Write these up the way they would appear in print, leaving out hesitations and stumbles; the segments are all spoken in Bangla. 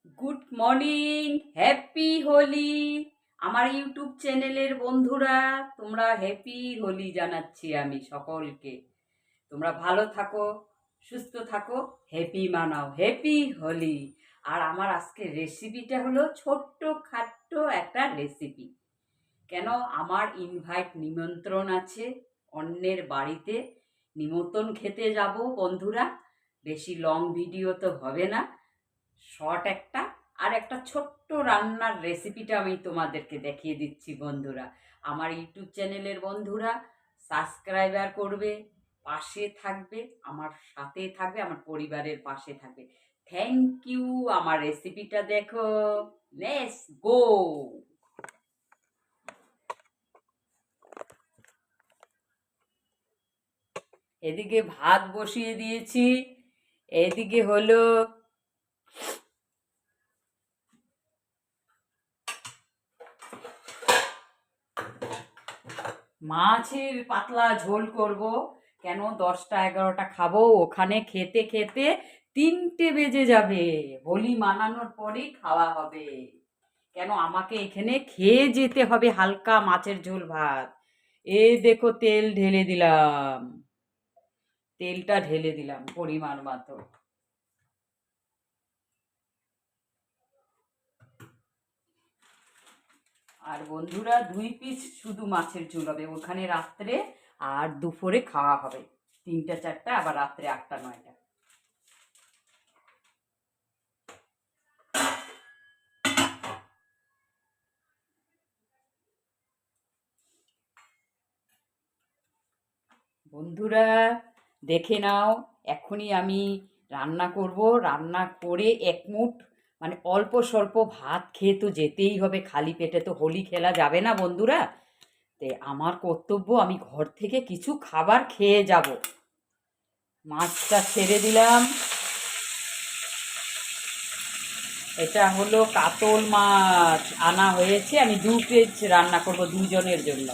Good morning, happy Holi. আমার ইউটিউব চ্যানেলের বন্ধুরা, তোমরা হ্যাপি হোলি জানাচ্ছি আমি সকলকে। তোমরা ভালো থাকো, সুস্থ থাকো, হ্যাপি মানাও, হ্যাপি হোলি। আর আমার আজকের রেসিপিটা হলো ছোট্ট খাট্ট একটা রেসিপি। কেন, আমার নিমন্ত্রণ আছে অন্যের বাড়িতে, নিমন্ত্রণ খেতে যাব বন্ধুরা। বেশি লং ভিডিও তো হবে না, শর্ট একটা আর একটা ছোট্ট রান্নার রেসিপিটা আমি তোমাদেরকে দেখিয়ে দিচ্ছি বন্ধুরা। আমার ইউটিউব চ্যানেলের বন্ধুরা সাবস্ক্রাইবার করবে, পাশে থাকবে, আমার সাথে থাকবে, আমার পরিবারের পাশে থাকবে। Thank you. আমার রেসিপিটা দেখো, লেটস গো। এদিকে ভাত বসিয়ে দিয়েছি, এদিকে হলো মাছের পাতলা ঝোল করব। কেন, 10টা 11টা খাবো, ওখানে খেতে খেতে 3টে বেজে যাবে। হোলি মানানোর পরেই খাওয়া হবে। কেন, আমাকে এখানে খেয়ে যেতে হবে হালকা মাছের ঝোল ভাত। এই দেখো, তেলটা ঢেলে দিলাম পরিমাণ মতো। আর বন্ধুরা, 2 পিস শুধু মাছের ঝোল হবে ওখানে রাত্রে, আর দুপুরে খাওয়া হবে 3টা 4টা, আবার রাত্রে 8টা 9টা। বন্ধুরা দেখে নাও, এখনই আমি রান্না করব। রান্না করে এক মুঠ, মানে অল্প স্বল্প ভাত খেয়ে তো যেতেই হবে, খালি পেটে তো হোলি খেলা যাবে না বন্ধুরা। তে আমার কর্তব্য, আমি ঘর থেকে কিছু খাবার খেয়ে যাব। মাছটা ছেড়ে দিলাম। এটা হলো কাতল মাছ আনা হয়েছে, আমি 2 পিস রান্না করব দুজনের জন্য।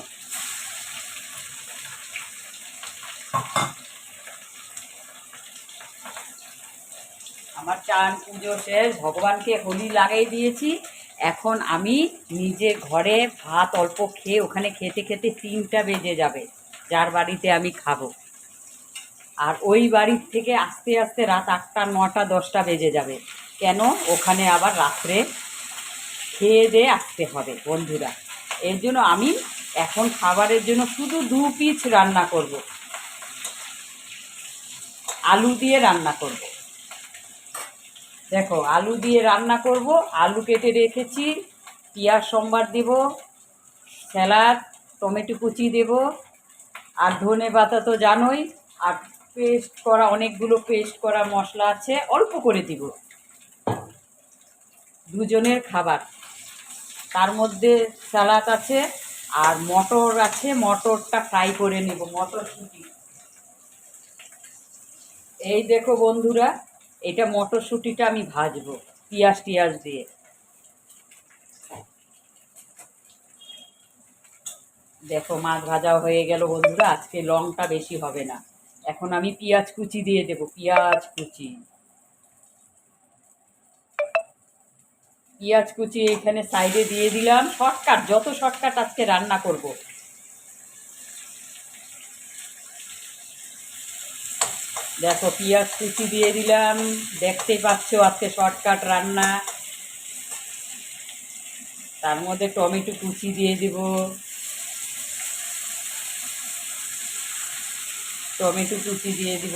আমার চান পুজো শেষ, ভগবানকে হোলি লাগাই দিয়েছি। এখন আমি নিজে ঘরে ভাত অল্প খেয়ে, ওখানে খেতে খেতে 3টা বেজে যাবে, যার বাড়িতে আমি খাবো। আর ওই বাড়ির থেকে আস্তে আস্তে রাত 8টা 9টা 10টা বেজে যাবে। কেন, ওখানে আবার রাত্রে খেয়ে দিয়ে আসতে হবে বন্ধুরা। এর জন্য আমি এখন খাবারের জন্য শুধু 2 পিস রান্না করব, আলু দিয়ে রান্না করব। দেখো, আলু দিয়ে রান্না করব। আলু কেটে রেখেছি, পেঁয়াজ সম্বার দেব, স্যালাড, টমেটো কুচি দেব, আর ধনে পাতা তো জানোই। আর পেস্ট করা, অনেকগুলো পেস্ট করা মশলা আছে, অল্প করে দিব। দুজনের খাবার, তার মধ্যে স্যালাড আছে, আর মটর আছে, মটরটা ফ্রাই করে নেব, মটরশুঁটি। এই দেখো বন্ধুরা, এটা মটরশুঁটিটা আমি ভাজবো পেঁয়াজ টিয়াজ দিয়ে। দেখো, মাছ ভাজাও হয়ে গেল বন্ধুরা। আজকে লংটা বেশি হবে না। এখন আমি পেঁয়াজ কুচি দিয়ে দেবো, পেঁয়াজ কুচি। পেঁয়াজ কুচি এখানে সাইডে দিয়ে দিলাম। শর্টকাট, যত শর্টকাট আজকে রান্না করব। দেখো, পেঁয়াজ কুচি দিয়ে দিলাম, দেখতেই পাচ্ছ আজকে শর্টকাট রান্না। তার মধ্যে টমেটো কুচি দিয়ে দিব, টমেটো কুচি দিয়ে দিব।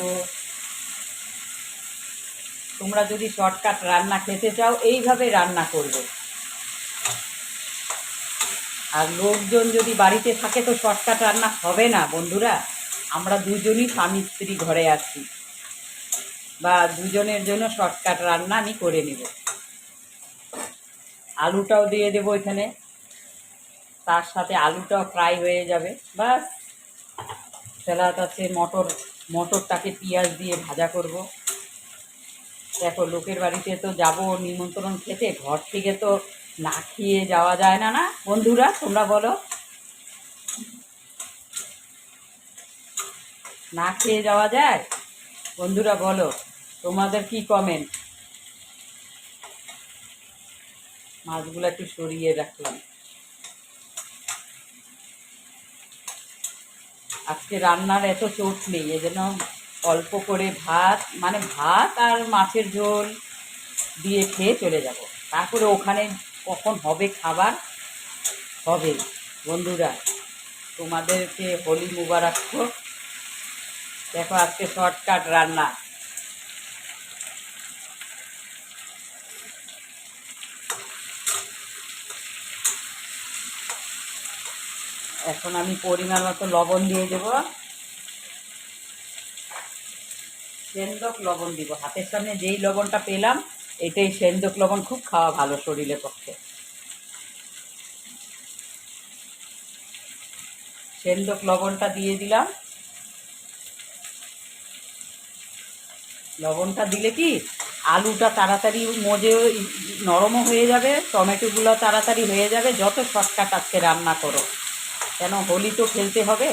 তোমরা যদি শর্টকাট রান্না খেতে চাও, এইভাবে রান্না করবে। আর লোকজন যদি বাড়িতে থাকে তো শর্টকাট রান্না হবে না বন্ধুরা। আমরা দুজনই স্বামী স্ত্রী ঘরে আছি, বা দুজনের জন্য শর্টকাট রান্না আমি করে নেব। আলুটাও দিয়ে দেবো এখানে, তার সাথে আলুটাও ফ্রাই হয়ে যাবে। বাস, স্যালাড আছে, মটরটাকে পেঁয়াজ দিয়ে ভাজা করব। দেখো, লোকের বাড়িতে তো যাব নিমন্ত্রণ খেতে, ঘর থেকে তো না খেয়ে যাওয়া যায় না, না বন্ধুরা, তোমরা বলো? না খেয়ে যাওয়া যায়? বন্ধুরা বলো, তোমাদের কি কমেন্ট? মাছগুলো একটু সরিয়ে রাখলাম। আজকে রান্নার এত চোট নেই, এজন্য অল্প করে ভাত, মানে ভাত আর মাছের ঝোল দিয়ে খেয়ে চলে যাব। তারপরে ওখানে কখন হবে খাবার হবে। বন্ধুরা, তোমাদেরকে হোলি মুবারক হোক। দেখো আজকে শর্টকাট রান্না। এখন আমি পরিমাণ মতো লবণ দিয়ে দেবো, সেন্দক লবণ দিব। হাতের সামনে যেই লবণটা পেলাম, এটাই সেন্দক লবণ, খুব খাওয়া ভালো শরীরের পক্ষে। সেন্দক লবণটা দিয়ে দিলাম। লবণটা দিলে কি আলুটা তাড়াতাড়ি মজে নরমও হয়ে যাবে, টমেটোগুলো তাড়াতাড়ি হয়ে যাবে। যত শর্টকাট আজকে রান্না করো, কেন হোলি তো খেলতে হবে,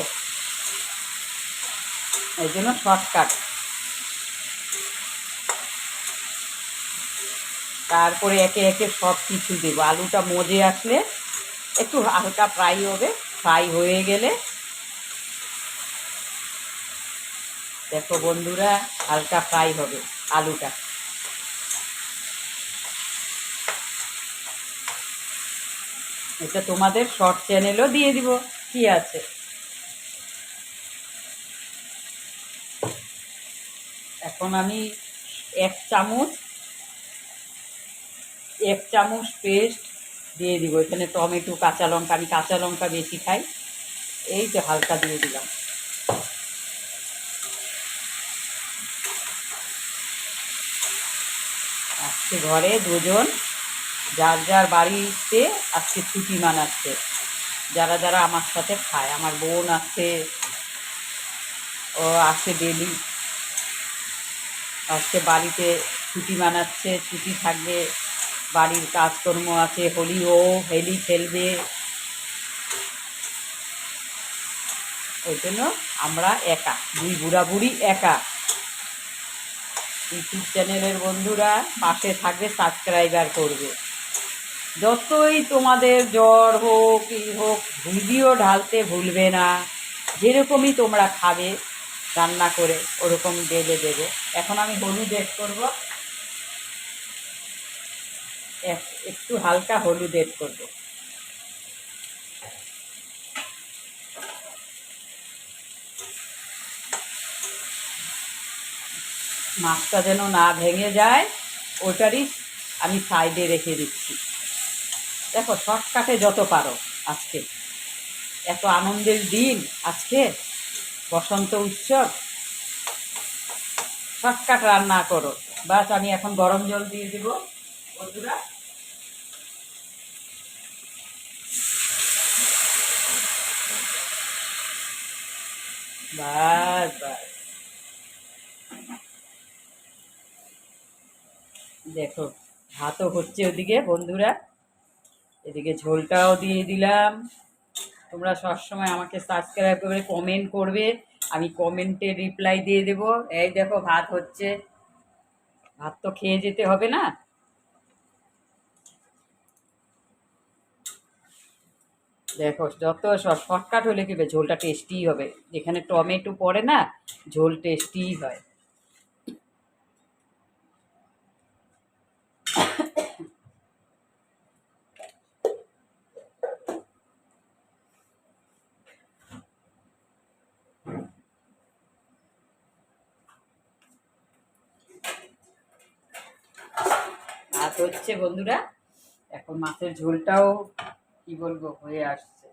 এই জন্য শর্টকাট। তারপরে একে একে সব কিছু দেবো। আলুটা মজে আসলে একটু হালকা ফ্রাই হবে, ফ্রাই হয়ে গেলে দেখো বন্ধুরা, হালকা ফ্রাই হবে আলুটা। এটা তোমাদের শর্ট চ্যানেলও দিয়ে দিব, কি আছে। এখন আমি এক চামচ এক চামচ পেস্ট দিয়ে দিব। এখানে টমেটো, কাঁচা লঙ্কা, আমি কাঁচা লঙ্কা বেশি খাই, এই তো হালকা দিয়ে দিলাম। আজকে ঘরে দুজন, যার যার বাড়িতে আজকে ছুটি মানাচ্ছে, যারা যারা আমার সাথে খায়। আমার বোন আছে, ও আসে ডেলি, আজকে বাড়িতে ছুটি মানাচ্ছে, ছুটি থাকবে, বাড়ির কাজকর্ম আছে। হোলি খেলবে, ওই জন্য আমরা একা, দুই বুড়া বুড়ি একা। ইউটিউব চ্যানেলের বন্ধুরা পাশে থাকবে, সাবস্ক্রাইবার করবে। যতই তোমাদের জ্বর হোক ই হোক, ভিডিও ঢালতে ভুলবে না। যেরকমই তোমরা খাবে রান্না করে, ওরকম ঢেলে দেবে। এখন আমি হলুদ এড করবো, একটু হালকা হলুদ এড করবো। মাছটা যেন না ভেঙে যায়, ওটারই আমি সাইডে রেখে দিচ্ছি। দেখো শর্টকাটে যত পারো। আজকে এত আনন্দের দিন, আজকে বসন্ত উৎসব, শর্টকাট রান্না করো। বাস আমি এখন গরম জল দিয়ে দেব বন্ধুরা। বাস বাস, দেখো ভাতও হচ্ছে ওদিকে বন্ধুরা, এদিকে ঝোলটাও দিয়ে দিলাম। তোমরা সবসময় আমাকে সাবস্ক্রাইব করে কমেন্ট করবে, আমি কমেন্টে রিপ্লাই দিয়ে দেবো। এই দেখো ভাত হচ্ছে, ভাত তো খেয়ে যেতে হবে না। দেখো যত শর্টকাট হলে কি হবে, ঝোলটা টেস্টি হবে। যেখানে টমেটো পড়ে না, ঝোল টেস্টি হয়। ভাত হচ্ছে বন্ধুরা, এখন মাছের ঝোলটাও কি বলবো হয়ে আসছে।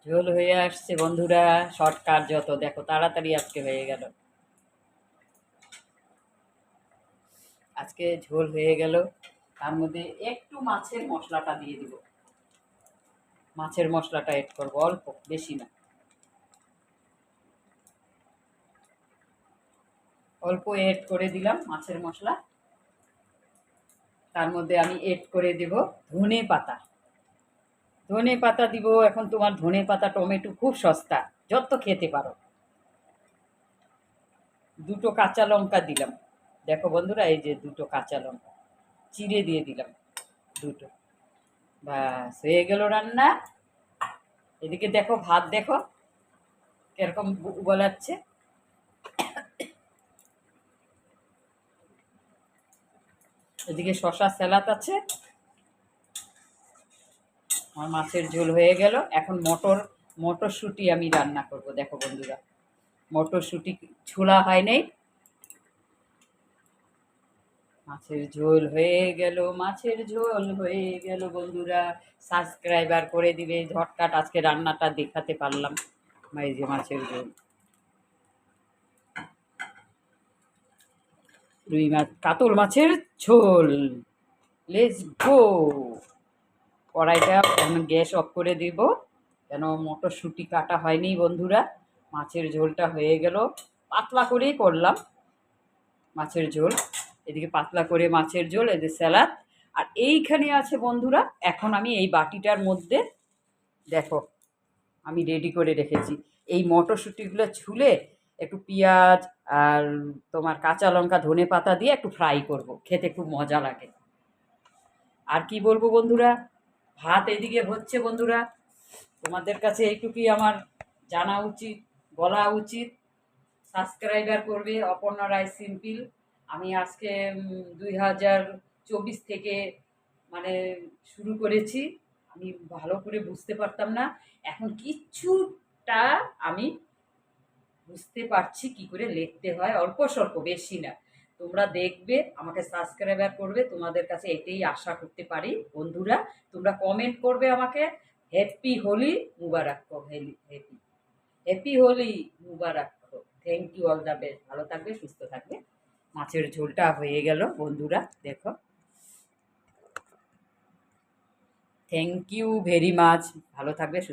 ঝোল হয়ে আসছে বন্ধুরা, শর্টকাট যত, দেখো তাড়াতাড়ি আজকে হয়ে গেল। আজকে ঝোল হয়ে গেল, তার মধ্যে একটু মাছের মশলাটা দিয়ে দিব। মাছের মশলাটা এড করবো, অল্প, বেশি না, অল্প এড করে দিলাম মাছের মশলা। তার মধ্যে আমি এড করে দেব ধনে পাতা। ধনে পাতা দিব এখন। তোমার ধনে পাতা টমেটো খুব সস্তা, যত খেতে পারো। দুটো কাঁচা লঙ্কা দিলাম, দেখো বন্ধুরা, এই যে দুটো কাঁচা লঙ্কা চিড়ে দিয়ে দিলাম দুটো। ব্যাস হয়ে গেল রান্না। এদিকে দেখো ভাত, দেখো কিরকম বলাচ্ছে। এদিকে শশা স্যালাড আছে। আমার মাছের ঝোল হয়ে গেল। এখন মটরশুঁটি আমি রান্না করব। দেখো বন্ধুরা, মটরশুঁটি ছোলা হয় নাই। মাছের ঝোল হয়ে গেল, মাছের ঝোল হয়ে গেল বন্ধুরা। সাবস্ক্রাইবার করে দিবে ঝটকাট। আজকে রান্নাটা দেখাতে পারলাম। এই যে মাছের ঝোল, রুই মাছ, কাতল মাছের ঝোল। Let's go. কড়াইটা এখন গ্যাস অফ করে দেব, কেন মটরশুঁটি কাটা হয়নি বন্ধুরা। মাছের ঝোলটা হয়ে গেল, পাতলা করেই করলাম মাছের ঝোল। এদিকে পাতলা করে মাছের ঝোল, এদিকে স্যালাড। আর এইখানে আছে বন্ধুরা, এখন আমি এই বাটিটার মধ্যে দেখো আমি রেডি করে রেখেছি এই মটরশুঁটিগুলো ছুলে একটু পেঁয়াজ আর তোমার কাঁচা লঙ্কা ধনে পাতা দিয়ে একটু ফ্রাই করব, খেতে খুব মজা লাগে। আর কি বলবো বন্ধুরা, ভাত এদিকে হচ্ছে বন্ধুরা। তোমাদের কাছে এইটুকুই আমার জানা উচিত, বলা উচিত। সাবস্ক্রাইবার করবে অপর্ণা রায় সিম্পল। আমি আজকে 2024 থেকে মানে শুরু করেছি। আমি ভালো করে বুঝতে পারতাম না, এখন কিছুটা আমি বুঝতে পারছি কি করে লিখতে হয়, অল্প স্বল্প, বেশি না। তোমরা দেখবে, আমাকে সাবস্ক্রাইবার করবে, তোমাদের কাছে এটাই আশা করতে পারি বন্ধুরা। তোমরা কমেন্ট করবে আমাকে, হ্যাপি হোলি মুবারক, হ্যাপি হ্যাপি হোলি মুবারক। Thank you, all the best. ভালো থাকবে, সুস্থ থাকবে। মাছের ঝোলটা হয়ে গেল বন্ধুরা, দেখো। Thank you very much. ভালো থাকবে।